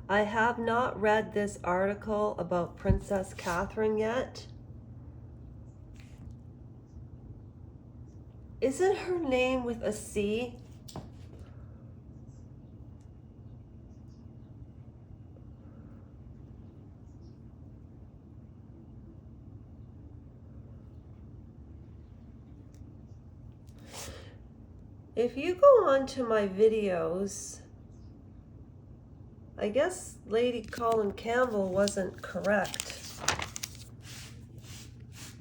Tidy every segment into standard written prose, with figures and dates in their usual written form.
I have not read this article about Princess Catherine yet. Isn't her name with a C? If you go on to my videos, I guess Lady Colin Campbell wasn't correct.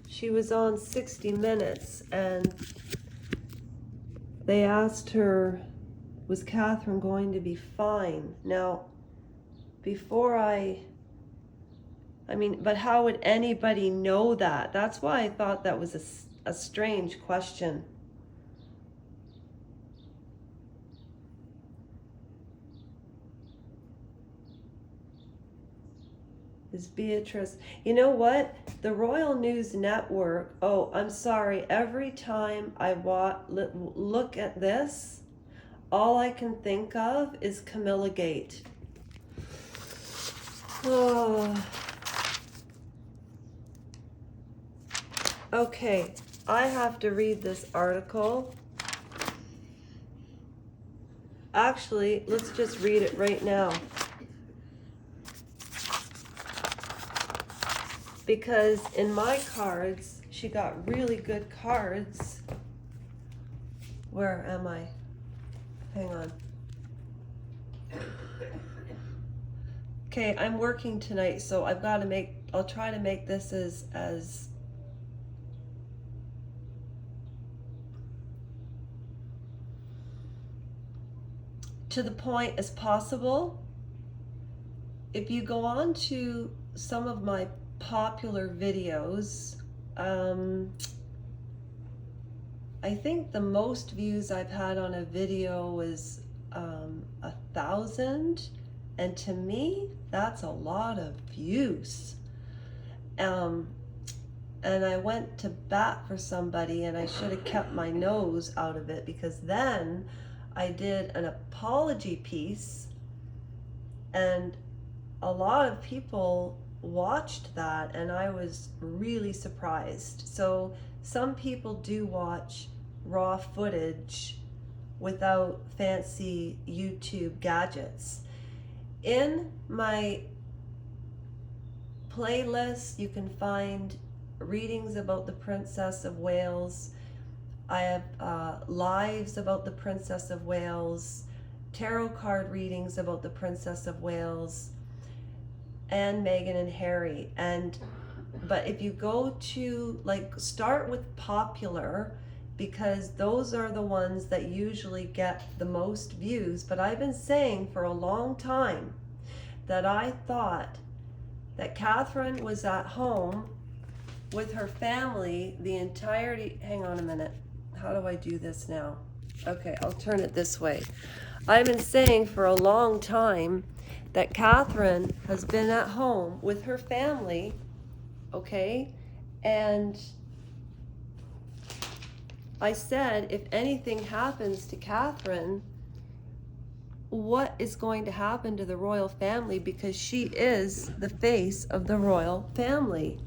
She was on 60 Minutes and they asked her, was Catherine going to be fine? Now, before but how would anybody know that? That's why I thought that was a strange question. Is Beatrice, you know what? The Royal News Network, oh, I'm sorry, every time I look at this, all I can think of is Camilla Gate. Oh. Okay, I have to read this article. Actually, let's just read it right now. Because in my cards, she got really good cards. Where am I? Hang on. Okay, I'm working tonight, so I'll try to make this as to the point as possible. If you go on to some of my popular videos, I think the most views I've had on a video was 1,000, and to me that's a lot of views. And I went to bat for somebody, and I should have kept my nose out of it, because then I did an apology piece and a lot of people watched that, and I was really surprised. So some people do watch raw footage without fancy YouTube gadgets. In my playlist, you can find readings about the Princess of Wales. I have lives about the Princess of Wales, tarot card readings about the Princess of Wales, and Meghan and Harry. But if you go to, start with popular, because those are the ones that usually get the most views. But I've been saying for a long time that I thought that Catherine was at home with her family the entirety. Hang on a minute. How do I do this now? Okay, I'll turn it this way. I've been saying for a long time that Catherine has been at home with her family, okay? And I said, if anything happens to Catherine, what is going to happen to the royal family? Because she is the face of the royal family.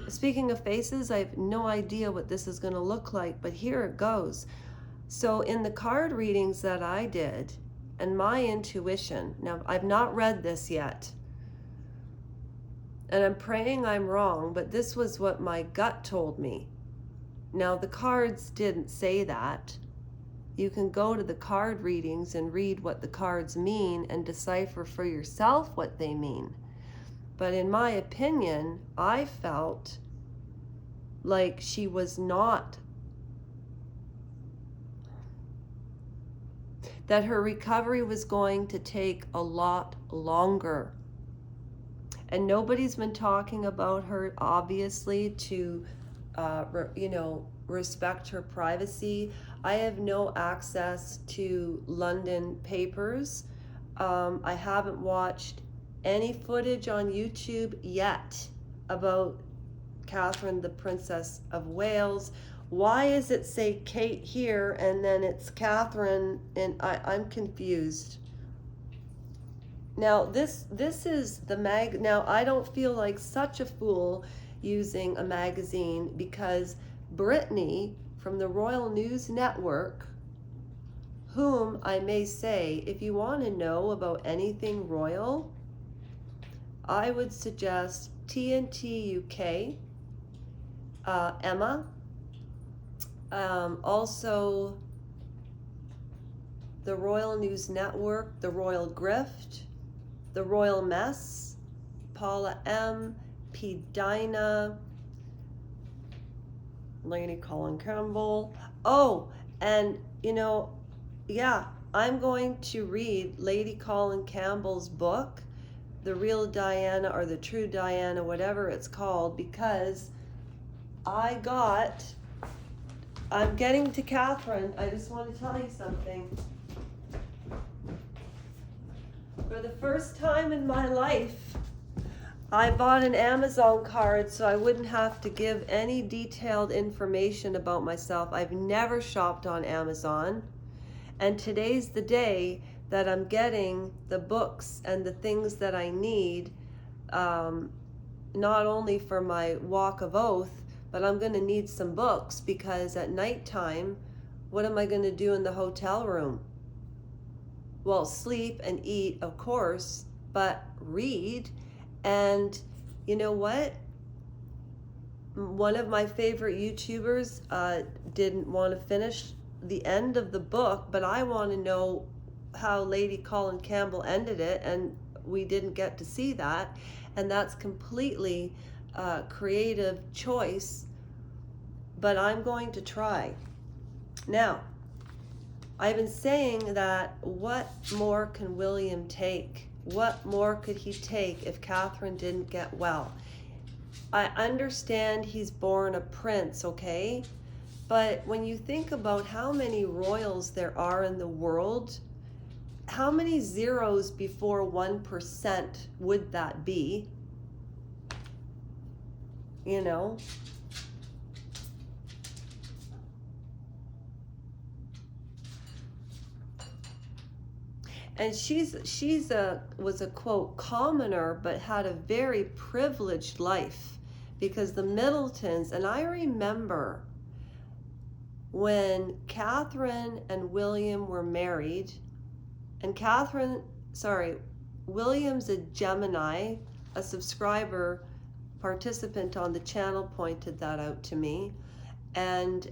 Speaking of faces, I have no idea what this is going to look like, but here it goes. So in the card readings that I did, and my intuition, now I've not read this yet, and I'm praying I'm wrong, but this was what my gut told me. Now the cards didn't say that. You can go to the card readings and read what the cards mean and decipher for yourself what they mean. But in my opinion, I felt like she was not, that her recovery was going to take a lot longer. And nobody's been talking about her, obviously, to respect her privacy. I have no access to London papers. I haven't watched any footage on YouTube yet about Catherine, the Princess of Wales. Why does it say Kate here and then it's Catherine? And I'm confused. Now this is the mag. Now I don't feel like such a fool using a magazine, because Brittany from the Royal News Network, whom I may say, if you want to know about anything royal, I would suggest TNT UK, Emma, also the Royal News Network, the Royal Grift, the Royal Mess, Paula M, P. Dinah, Lady Colin Campbell. Oh, and yeah, I'm going to read Lady Colin Campbell's book, The Real Diana or The True Diana, whatever it's called, because I'm getting to Catherine. I just want to tell you something. For the first time in my life, I bought an Amazon card so I wouldn't have to give any detailed information about myself. I've never shopped on Amazon. And today's the day that I'm getting the books and the things that I need, not only for my walk of oath, but I'm going to need some books, because at nighttime, what am I going to do in the hotel room? Well, sleep and eat, of course, but read. And you know what? One of my favorite YouTubers didn't want to finish the end of the book, but I want to know how Lady Colin Campbell ended it, and we didn't get to see that. And that's completely creative choice, but I'm going to try. Now, I've been saying that what more can William take? What more could he take if Catherine didn't get well? I understand he's born a prince, okay? But when you think about how many royals there are in the world, how many zeros before 1% would that be? You know? And was a quote commoner, but had a very privileged life, because the Middletons, and I remember when Catherine and William were married, and William's a Gemini, a subscriber, participant on the channel pointed that out to me, and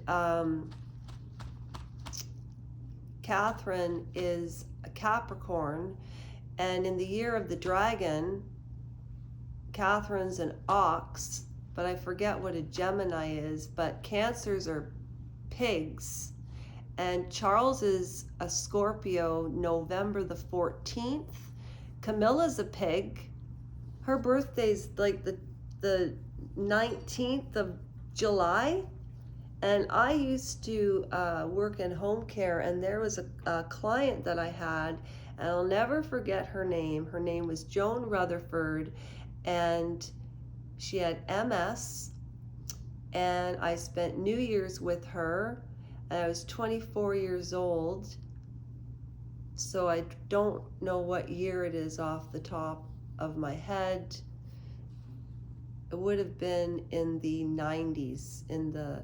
Catherine is a Capricorn, and in the year of the dragon, Catherine's an ox, but I forget what a Gemini is, but Cancers are pigs, and Charles is a Scorpio, November the 14th. Camilla's a pig. Her birthday's like the 19th of July. And I used to work in home care, and there was a client that I had, and I'll never forget her name. Her name was Joan Rutherford, and she had MS, and I spent New Year's with her, and I was 24 years old, so I don't know what year it is off the top of my head. It would have been in the 90s, in the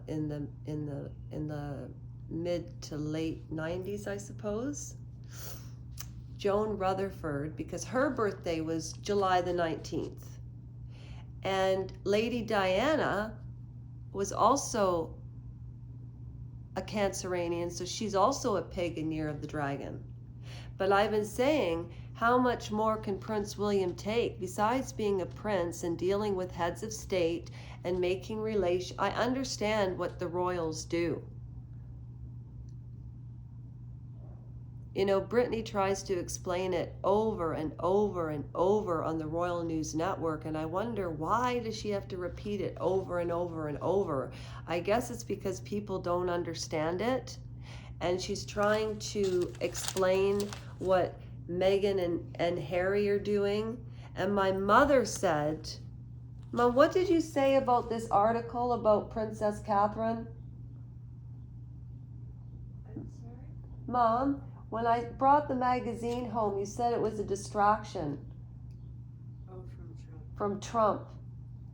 mid to late 90s, I suppose. Joan Rutherford, because her birthday was July the 19th. And Lady Diana was also a Cancerianian, so she's also a pig in Year of the Dragon. But I've been saying, how much more can Prince William take besides being a prince and dealing with heads of state and making relations? I understand what the royals do. You know, Brittany tries to explain it over and over and over on the Royal News Network, and I wonder, why does she have to repeat it over and over and over? I guess it's because people don't understand it, and she's trying to explain what Meghan and Harry are doing. And my mother said, Mom, what did you say about this article about Princess Catherine? I'm sorry? Mom, When I brought the magazine home, you said it was a distraction. Oh, from Trump. From Trump.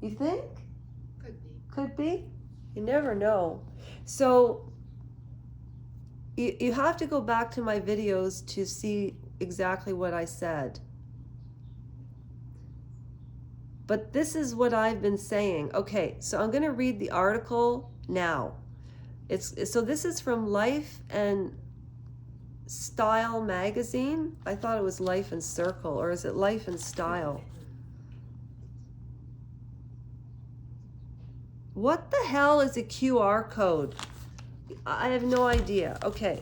You think? Could be. Could be. You never know. So you have to go back to my videos to see exactly what I said. But this is what I've been saying. Okay, so I'm going to read the article now. So this is from Life and Style magazine. I thought it was Life and Circle, or is it Life and Style? What the hell is a QR code? I have no idea. Okay,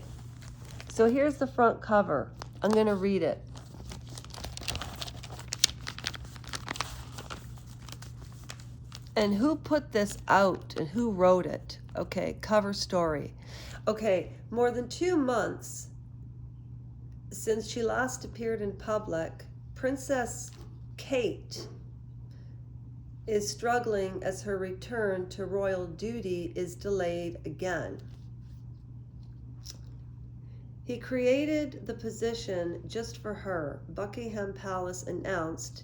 so here's the front cover. I'm going to read it. And who put this out and who wrote it? Okay, cover story. Okay, more than 2 months since she last appeared in public, Princess Kate is struggling as her return to royal duty is delayed again. He created the position just for her. Buckingham Palace announced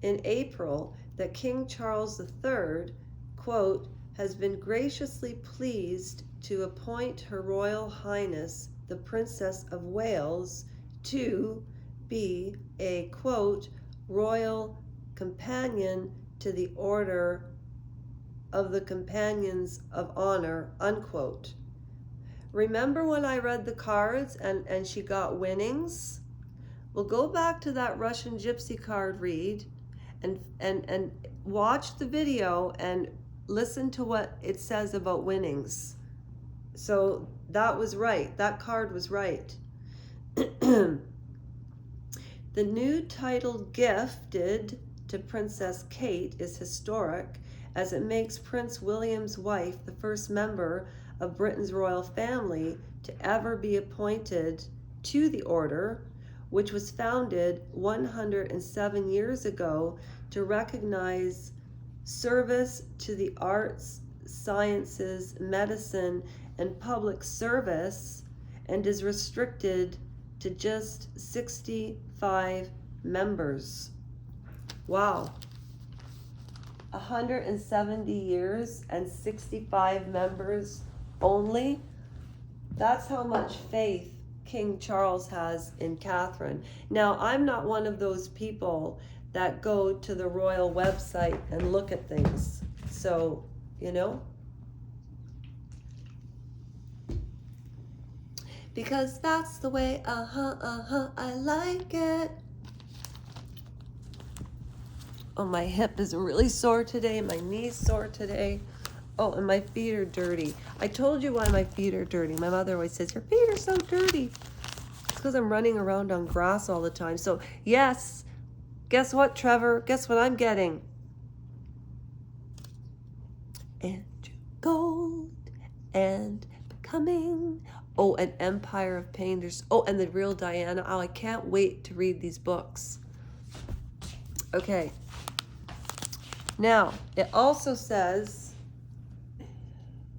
in April that King Charles III, quote, has been graciously pleased to appoint Her Royal Highness the Princess of Wales to be a, quote, royal companion to the Order of the Companions of Honor, unquote. Remember when I read the cards and she got winnings? Well, go back to that Russian gypsy card read and watch the video and listen to what it says about winnings. So that was right. That card was right. The new title gifted to Princess Kate is historic, as it makes Prince William's wife the first member of Britain's royal family to ever be appointed to the order, which was founded 107 years ago to recognize service to the arts, sciences, medicine, and public service, and is restricted to just 65 members. Wow. 170 years and 65 members only? That's how much faith King Charles has in Catherine. Now, I'm not one of those people that go to the royal website and look at things. So, you know? Because that's the way, I like it. Oh, my hip is really sore today. My knee's sore today. Oh, and my feet are dirty. I told you why my feet are dirty. My mother always says, your feet are so dirty. It's because I'm running around on grass all the time. So, yes, guess what, Trevor? Guess what I'm getting? Andrew Gold and Becoming. Oh, an Empire of Painters. Oh, and The Real Diana. Oh, I can't wait to read these books. Okay. Now, it also says,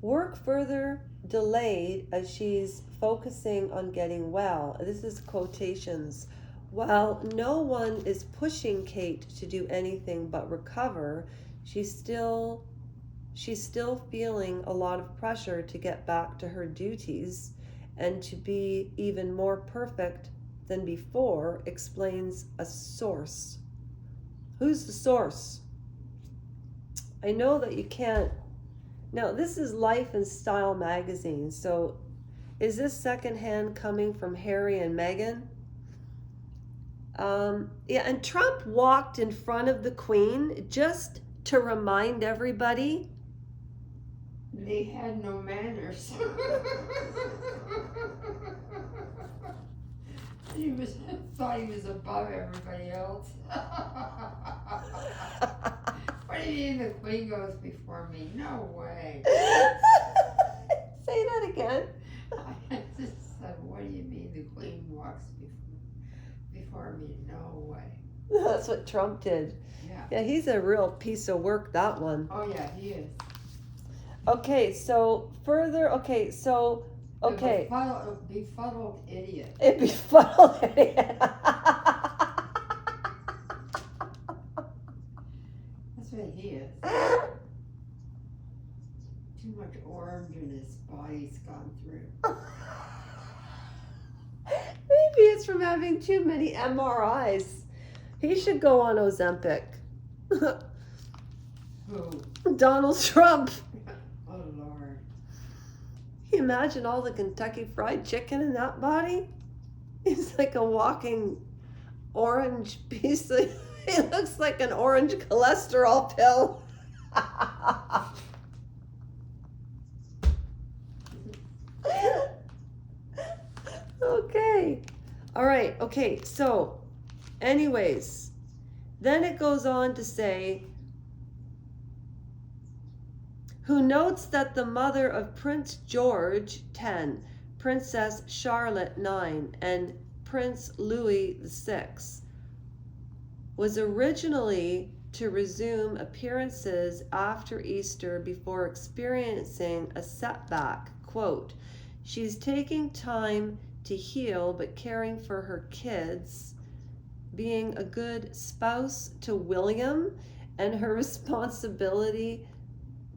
work further delayed as she's focusing on getting well. This is quotations. While no one is pushing Kate to do anything but recover, she's still feeling a lot of pressure to get back to her duties and to be even more perfect than before, explains a source. Who's the source? I know that you can't. Now, this is Life and Style magazine, so is this secondhand coming from Harry and Meghan? Yeah, and Trump walked in front of the Queen just to remind everybody. They had no manners. Thought he was above everybody else. What do you mean the Queen goes before me? No way. Say that again. I just said, what do you mean the Queen walks before me? No way. That's what Trump did. Yeah, he's a real piece of work, that one. Oh yeah, he is. Okay, so further, Okay. A befuddled idiot. It befuddled. That's what he is. Too much orange in his body's gone through. Maybe it's from having too many MRIs. He should go on Ozempic. Who? Donald Trump. Oh Lord. Can you imagine all the Kentucky Fried Chicken in that body? It's like a walking orange piece of, it looks like an orange cholesterol pill. Okay. All right. Okay. So, anyways, then it goes on to say, who notes that the mother of Prince George, 10, Princess Charlotte, 9, and Prince Louis, 6, was originally to resume appearances after Easter before experiencing a setback. Quote, she's taking time to heal but caring for her kids, being a good spouse to William, and her responsibility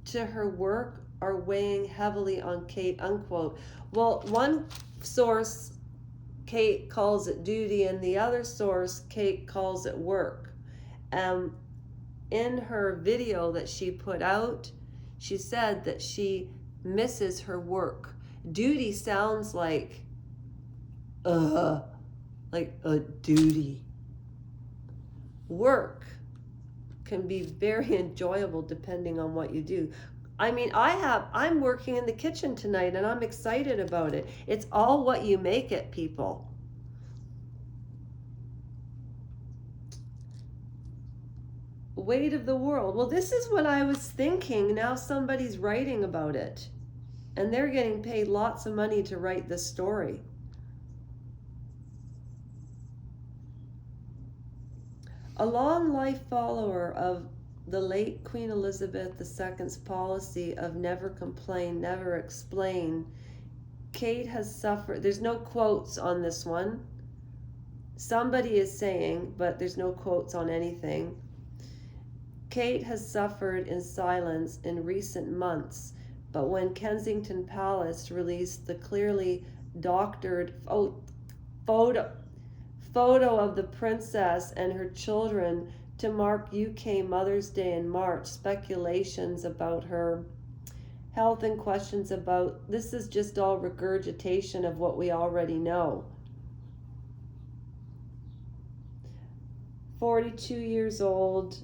to her work are weighing heavily on Kate, unquote. Well, one source, Kate calls it duty, and the other source, Kate calls it work. In her video that she put out, she said that she misses her work. Duty sounds like a duty. Work can be very enjoyable depending on what you do. I mean, I'm working in the kitchen tonight and I'm excited about it. It's all what you make it, people. Weight of the world. Well, this is what I was thinking. Now somebody's writing about it. And they're getting paid lots of money to write this story. A long life follower of the late Queen Elizabeth II's policy of never complain, never explain, Kate has suffered. There's no quotes on this one. Somebody is saying, but there's no quotes on anything. Kate has suffered in silence in recent months, but when Kensington Palace released the clearly doctored photo of the princess and her children to mark UK Mother's Day in March, speculations about her health and questions about, this is just all regurgitation of what we already know. 42 years old.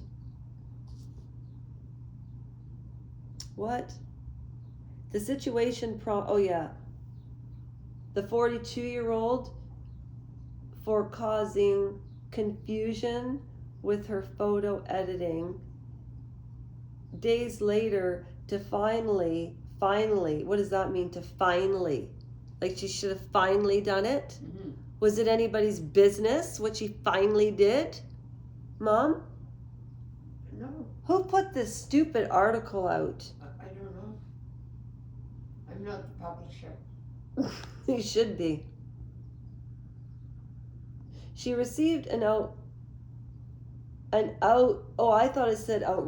What? The situation the 42-year-old for causing confusion with her photo editing. Days later to finally, what does that mean, to finally? Like she should have finally done it? Mm-hmm. Was it anybody's business what she finally did? Mom? No. Who put this stupid article out? I don't know. I'm not the publisher. You should be. She received I thought it said outrageous